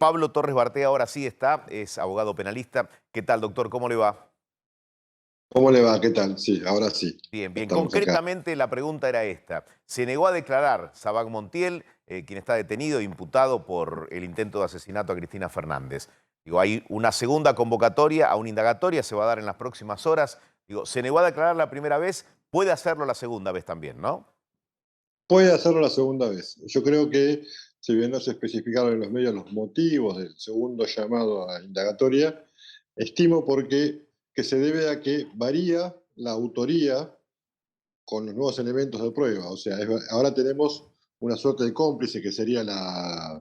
Pablo Torres Barté ahora sí está, es abogado penalista. ¿Qué tal, doctor? ¿Cómo le va? ¿Cómo le va? ¿Qué tal? Sí, ahora sí. Bien, bien. Estamos acá. Concretamente la pregunta era esta. Se negó a declarar Sabac Montiel, quien está detenido e imputado por el intento de asesinato a Cristina Fernández. Digo, hay una segunda convocatoria a una indagatoria, se va a dar en las próximas horas. Digo, se negó a declarar la primera vez, puede hacerlo la segunda vez también, ¿no? Puede hacerlo la segunda vez. Yo creo que, si bien no se especificaron en los medios los motivos del segundo llamado a indagatoria, estimo que se debe a que varía la autoría con los nuevos elementos de prueba. O sea, ahora tenemos una suerte de cómplice que sería la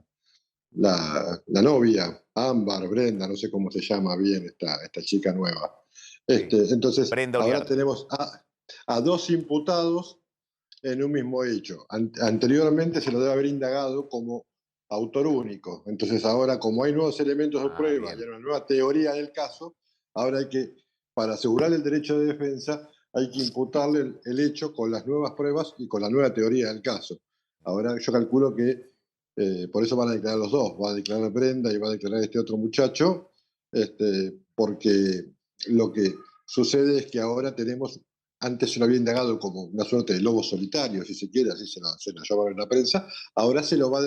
novia, Ámbar, Brenda, no sé cómo se llama bien esta chica nueva. Sí. Entonces, Brenda ahora Uliarte. tenemos a dos imputados en un mismo hecho. Anteriormente se lo debe haber indagado como autor único. Entonces ahora, como hay nuevos elementos de Ah, prueba y bien. hay una nueva teoría del caso, ahora para asegurar el derecho de defensa, hay que imputarle el hecho con las nuevas pruebas y con la nueva teoría del caso. Ahora yo calculo que por eso van a declarar los dos, va a declarar Brenda y va a declarar este otro muchacho, porque lo que sucede es que ahora tenemos, antes se lo había indagado como una suerte de lobo solitario, si se quiere, así se lo llamaron en la prensa, ahora se lo va,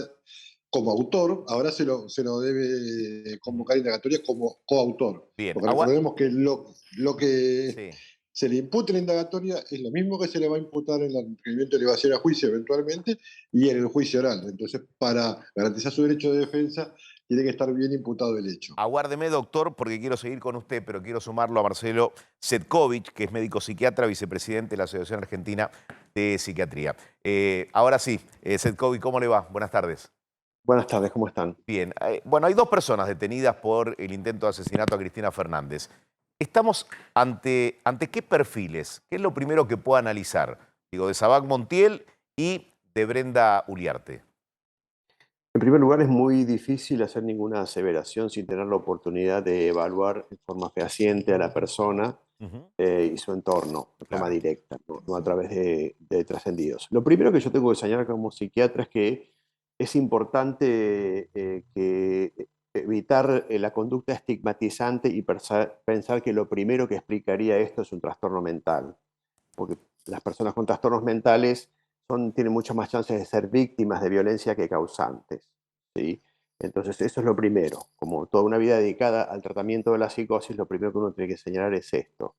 como autor, ahora se lo debe Ujú. convocar a indagatoria como coautor. Bien. Porque recordemos que lo que Sí. se le impute en la indagatoria es lo mismo que se le va a imputar en el requerimiento de elevación a juicio eventualmente y en el juicio oral. Entonces, para garantizar su derecho de defensa, tiene que estar bien imputado el hecho. Aguárdeme, doctor, porque quiero seguir con usted, pero quiero sumarlo a Marcelo Setkovich, que es médico psiquiatra, vicepresidente de la Asociación Argentina de Psiquiatría. Ahora sí, Setkovich, ¿cómo le va? Buenas tardes. Buenas tardes, ¿cómo están? Bien, bueno, hay dos personas detenidas por el intento de asesinato a Cristina Fernández. ¿Estamos ante qué perfiles? ¿Qué es lo primero que puedo analizar? Digo, de Sabac Montiel y de Brenda Uliarte. En primer lugar, es muy difícil hacer ninguna aseveración sin tener la oportunidad de evaluar en forma fehaciente a la persona Ujú. y su entorno, de forma Claro. directa, no a través de trascendidos. Lo primero que yo tengo que señalar como psiquiatra es que es importante evitar la conducta estigmatizante y pensar que lo primero que explicaría esto es un trastorno mental, porque las personas con trastornos mentales tienen muchas más chances de ser víctimas de violencia que causantes, ¿sí? Entonces, eso es lo primero. Como toda una vida dedicada al tratamiento de la psicosis, lo primero que uno tiene que señalar es esto.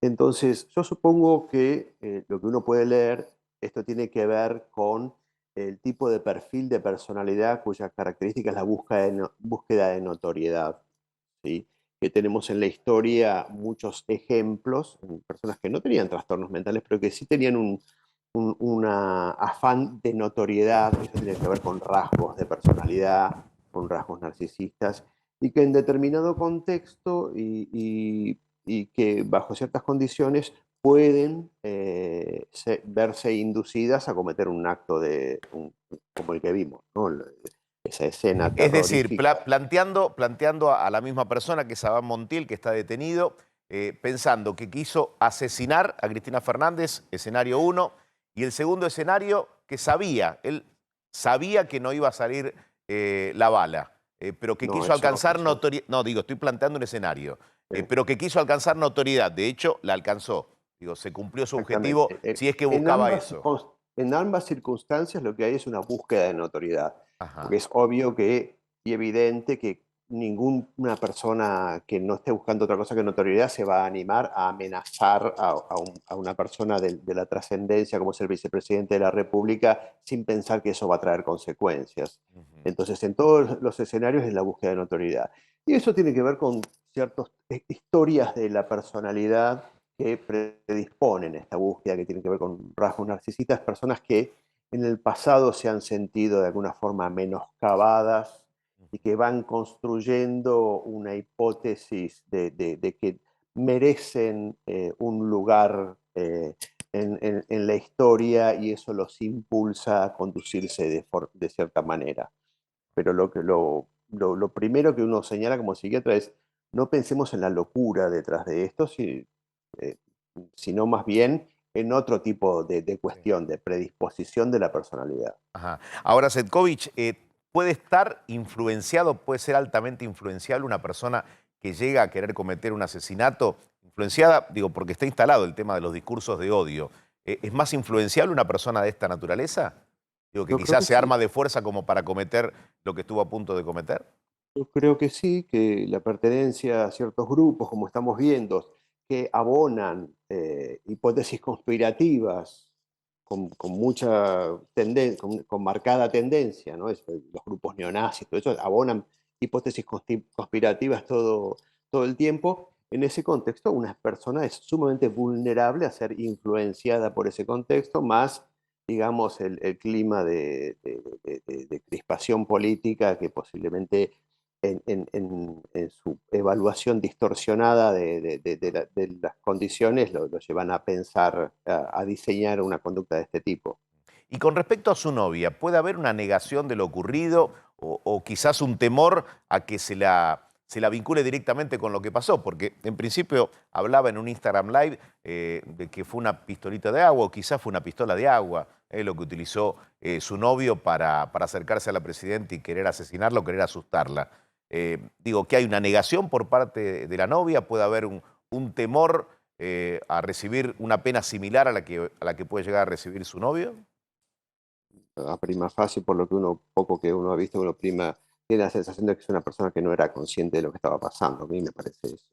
Entonces, yo supongo que lo que uno puede leer, esto tiene que ver con el tipo de perfil de personalidad cuya característica es la búsqueda de notoriedad, ¿sí? Que tenemos en la historia muchos ejemplos, personas que no tenían trastornos mentales, pero que sí tenían una afán de notoriedad, eso tiene que ver con rasgos de personalidad, con rasgos narcisistas, y que en determinado contexto y que bajo ciertas condiciones pueden verse inducidas a cometer un acto como el que vimos, ¿no? Esa escena Es decir, terrorífica. planteando a la misma persona que es Sabac Montiel, que está detenido, pensando que quiso asesinar a Cristina Fernández, escenario uno, y el segundo escenario que él sabía que no iba a salir la bala, pero que No, quiso alcanzar eso, notoriedad. No, digo, estoy planteando un escenario, eh, pero que quiso alcanzar notoriedad. De hecho, la alcanzó. Digo, se cumplió su objetivo exactamente. si es que En buscaba eso. en ambas circunstancias lo que hay es una búsqueda de notoriedad, porque Ajá. es obvio y evidente que ninguna persona que no esté buscando otra cosa que notoriedad se va a animar a amenazar a una persona de la trascendencia como es el vicepresidente de la República sin pensar que eso va a traer consecuencias. Ujú. Entonces, en todos los escenarios es la búsqueda de notoriedad. Y eso tiene que ver con ciertas historias de la personalidad que predisponen a esta búsqueda, que tiene que ver con rasgos narcisistas, personas que en el pasado se han sentido de alguna forma menoscabadas y que van construyendo una hipótesis de que merecen un lugar en la historia y eso los impulsa a conducirse de cierta manera. Pero lo primero que uno señala como psiquiatra es no pensemos en la locura detrás de esto, eh, sino más bien en otro tipo de Sí. cuestión, de predisposición de la personalidad. Ajá. Ahora, Setkovich, puede estar influenciado, puede ser altamente influenciable una persona que llega a querer cometer un asesinato, influenciada, digo, porque está instalado el tema de los discursos de odio. ¿Es más influenciable una persona de esta naturaleza? Digo, que Yo creo quizás que se sí. arma de fuerza como para cometer lo que estuvo a punto de cometer. Yo creo que sí, que la pertenencia a ciertos grupos, como estamos viendo, que abonan hipótesis conspirativas con mucha tendencia, con marcada tendencia, ¿no? Los grupos neonazis, todo eso, abonan hipótesis conspirativas todo el tiempo. En ese contexto, una persona es sumamente vulnerable a ser influenciada por ese contexto, más, digamos, el clima de crispación política que posiblemente en su evaluación distorsionada de las condiciones lo llevan a pensar, a diseñar una conducta de este tipo. Y con respecto a su novia, ¿puede haber una negación de lo ocurrido o quizás un temor a que se la vincule directamente con lo que pasó? Porque en principio hablaba en un Instagram Live de que fue una pistolita de agua o quizás fue una pistola de agua, lo que utilizó su novio para acercarse a la presidenta y querer asesinarla o querer asustarla. Digo, que hay una negación por parte de la novia, puede haber un temor a recibir una pena similar a la que puede llegar a recibir su novio. A prima facie, por lo que poco que uno ha visto, tiene la sensación de que es una persona que no era consciente de lo que estaba pasando. A mí me parece eso.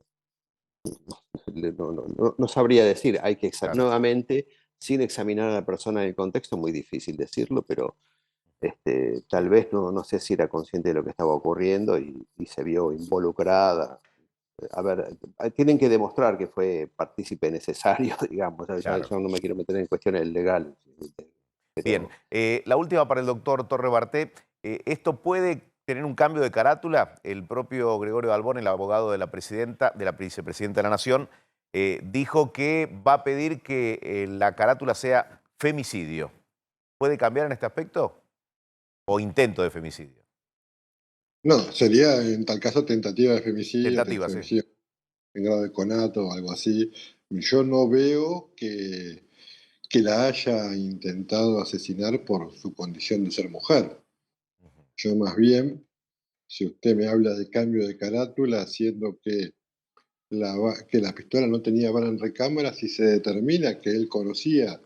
No sabría decir, hay que Claro. nuevamente, sin examinar a la persona en el contexto, muy difícil decirlo, pero tal vez no sé si era consciente de lo que estaba ocurriendo y se vio involucrada. A ver, tienen que demostrar que fue partícipe necesario, digamos. Claro. Yo no me quiero meter en cuestiones legales, Bien, pero la última para el doctor Torre Barté. ¿Esto puede tener un cambio de carátula? El propio Gregorio Dalbón, el abogado de la presidenta, de la vicepresidenta de la Nación, dijo que va a pedir que la carátula sea femicidio. ¿Puede cambiar en este aspecto? ¿O intento de femicidio? No, sería en tal caso tentativa de femicidio, Tentativa, sí. femicidio en grado de conato o algo así. Yo no veo que la haya intentado asesinar por su condición de ser mujer. Ujú. Yo más bien, si usted me habla de cambio de carátula, siendo que que la pistola no tenía bala en recámara, si se determina que él conocía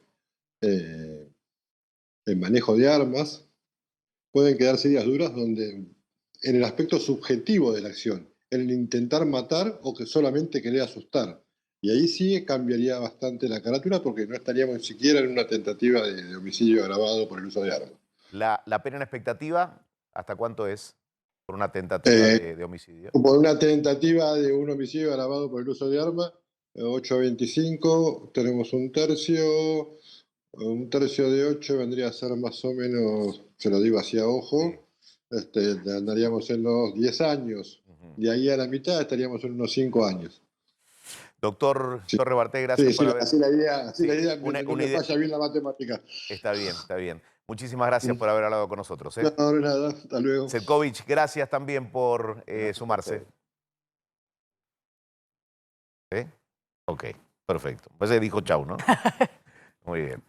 eh, el manejo de armas, pueden quedarse días duras donde en el aspecto subjetivo de la acción, en el intentar matar o que solamente querer asustar. Y ahí sí cambiaría bastante la carátula porque no estaríamos siquiera en una tentativa de homicidio agravado por el uso de armas. La pena en expectativa, ¿hasta cuánto es por una tentativa Eh, de homicidio? por una tentativa de un homicidio agravado por el uso de armas, 8 a 25, tenemos un tercio de 8 vendría a ser más o menos, se lo digo así a Sí. ojo, andaríamos en los 10 años. Ujú. De ahí a la mitad estaríamos en unos 5 años. Doctor Sí, Torre Barté, gracias sí, por sí, haber... así la Sí, idea, mientras no una le idea... falla bien la matemática. Está bien, está bien. Muchísimas gracias Mm. por haber hablado con nosotros. No, no, nada, hasta luego. Setkovich, gracias también por Gracias a sumarse. ustedes. ¿Sí? Ok, perfecto. Pues dijo chau, ¿no? Muy bien.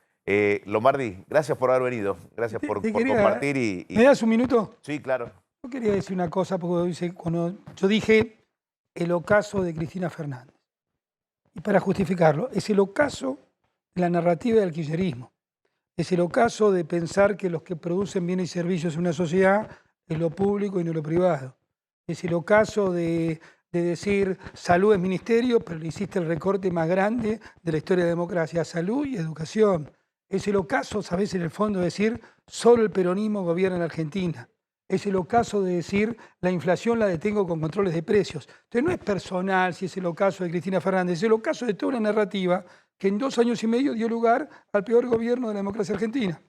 Lombardi, gracias por haber venido. Gracias por quería, compartir ¿me das un minuto? Sí, claro. Yo quería decir una cosa, porque cuando yo dije el ocaso de Cristina Fernández, y para justificarlo, es el ocaso de la narrativa del kirchnerismo. Es el ocaso de pensar que los que producen bienes y servicios en una sociedad es lo público y no lo privado. Es el ocaso de decir salud es ministerio, pero le hiciste el recorte más grande de la historia de la democracia, salud y educación. Es el ocaso, sabes, en el fondo, de decir solo el peronismo gobierna en Argentina. Es el ocaso de decir la inflación la detengo con controles de precios. Entonces no es personal si es el ocaso de Cristina Fernández, es el ocaso de toda una narrativa que en 2 años y medio dio lugar al peor gobierno de la democracia argentina.